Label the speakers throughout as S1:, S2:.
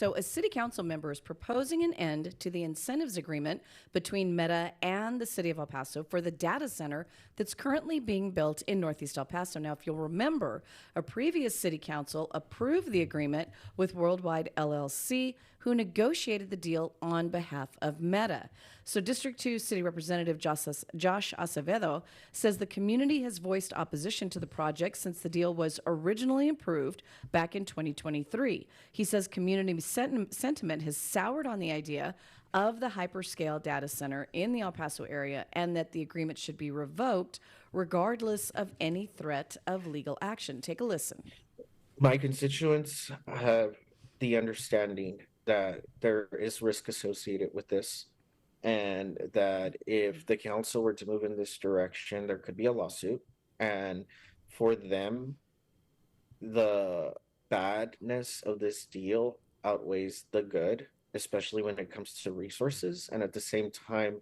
S1: So, a city council member is proposing an end to the incentives agreement between Meta and the city of El Paso for the data center that's currently being built in Northeast El Paso. Now, if you'll remember, a previous city council approved the agreement with Worldwide LLC, who negotiated the deal on behalf of Meta. So District 2 City Representative Josh Acevedo says the community has voiced opposition to the project since the deal was originally approved back in 2023. He says community sentiment has soured on the idea of the hyperscale data center in the El Paso area and that the agreement should be revoked regardless of any threat of legal action. Take a listen.
S2: My constituents have the understanding that there is risk associated with this, and that if the council were to move in this direction, there could be a lawsuit. And for them, the badness of this deal outweighs the good, especially when it comes to resources. And at the same time,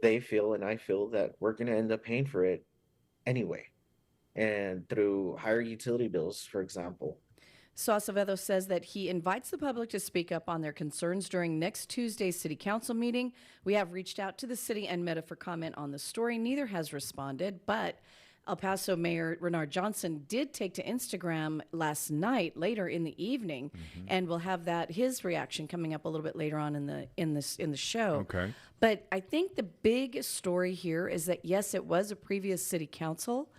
S2: they feel and I feel that we're going to end up paying for it anyway, and through higher utility bills, for example.
S1: So Acevedo says that he invites the public to speak up on their concerns during next Tuesday's city council meeting. We have reached out to the city and Meta for comment on the story. Neither has responded, but El Paso Mayor Renard Johnson did take to Instagram last night, later in the evening, and we'll have his reaction coming up a little bit later on in the show.
S3: Okay.
S1: But I think the big story here is that yes, it was a previous city council,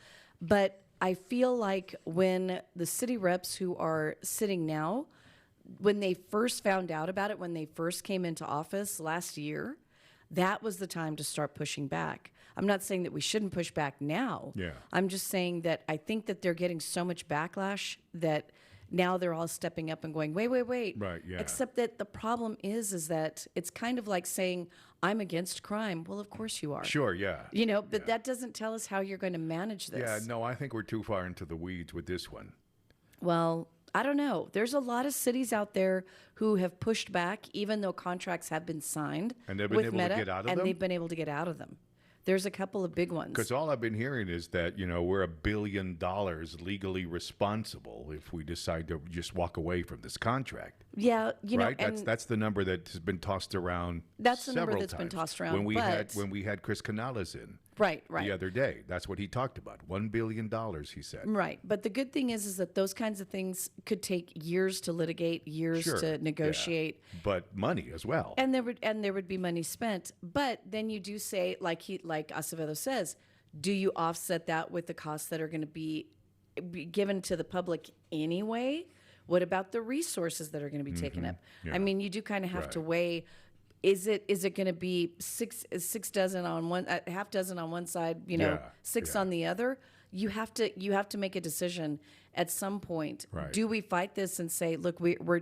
S1: but I feel like when the city reps who are sitting now, when they first found out about it, when they first came into office last year, that was the time to start pushing back. I'm not saying that we shouldn't push back now.
S3: Yeah.
S1: I'm just saying that I think that they're getting so much backlash that now they're all stepping up and going, wait.
S3: Right, yeah.
S1: Except that the problem is that it's kind of like saying, I'm against crime. Well, of course you are.
S3: Sure, yeah.
S1: But that doesn't tell us how you're going to manage this.
S3: Yeah, no, I think we're too far into the weeds with this one.
S1: Well, I don't know. There's a lot of cities out there who have pushed back, even though contracts have been signed
S3: And they've been
S1: with
S3: able
S1: Meta,
S3: to get out of
S1: and
S3: them?
S1: they've been able to get out of them. There's a couple of big ones.
S3: Because all I've been hearing is that, we're $1 billion legally responsible if we decide to just walk away from this contract.
S1: Yeah,
S3: right?
S1: and
S3: That's the number that has been tossed around.
S1: That's the number
S3: several
S1: that's been
S3: times.
S1: tossed around,
S3: When we
S1: but-
S3: had Chris Canales in
S1: right.
S3: the other day, that's what he talked about. $1 billion, he said.
S1: Right. But the good thing is that those kinds of things could take years to litigate, years
S3: Sure,
S1: to negotiate.
S3: yeah. But money as well.
S1: And there would be money spent. But then you do say, like Acevedo says, do you offset that with the costs that are going to be given to the public anyway? What about the resources that are going to be taken up?
S3: Yeah.
S1: I mean, you do kind of have
S3: Right.
S1: to weigh. Is it going to be six dozen on one, half dozen on one side,
S3: Yeah,
S1: six
S3: yeah.
S1: on the other? You have to make a decision at some point.
S3: Right.
S1: Do we fight this and say, look, we're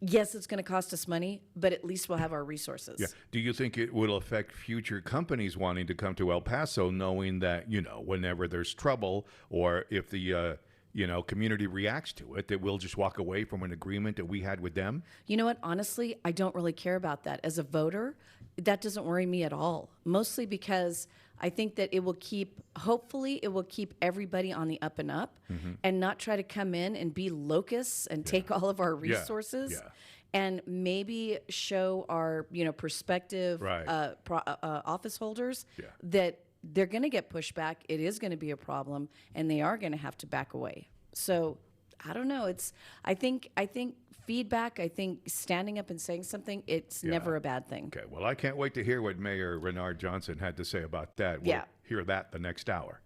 S1: yes, it's going to cost us money, but at least we'll have our resources.
S3: Yeah. Do you think it will affect future companies wanting to come to El Paso, knowing that, whenever there's trouble or if the community reacts to it, that we'll just walk away from an agreement that we had with them?
S1: You know what? Honestly, I don't really care about that. As a voter, that doesn't worry me at all. Mostly because I think that hopefully it will keep everybody on the up and up and not try to come in and be locusts and take all of our resources.
S3: Yeah.
S1: And maybe show our, prospective
S3: Right.
S1: office holders
S3: Yeah.
S1: that they're going to get pushback. It is going to be a problem, and they are going to have to back away. So I don't know. I think feedback. I think standing up and saying something. It's never a bad thing.
S3: Okay. Well, I can't wait to hear what Mayor Renard Johnson had to say about that. We'll
S1: Yeah.
S3: hear that the next hour.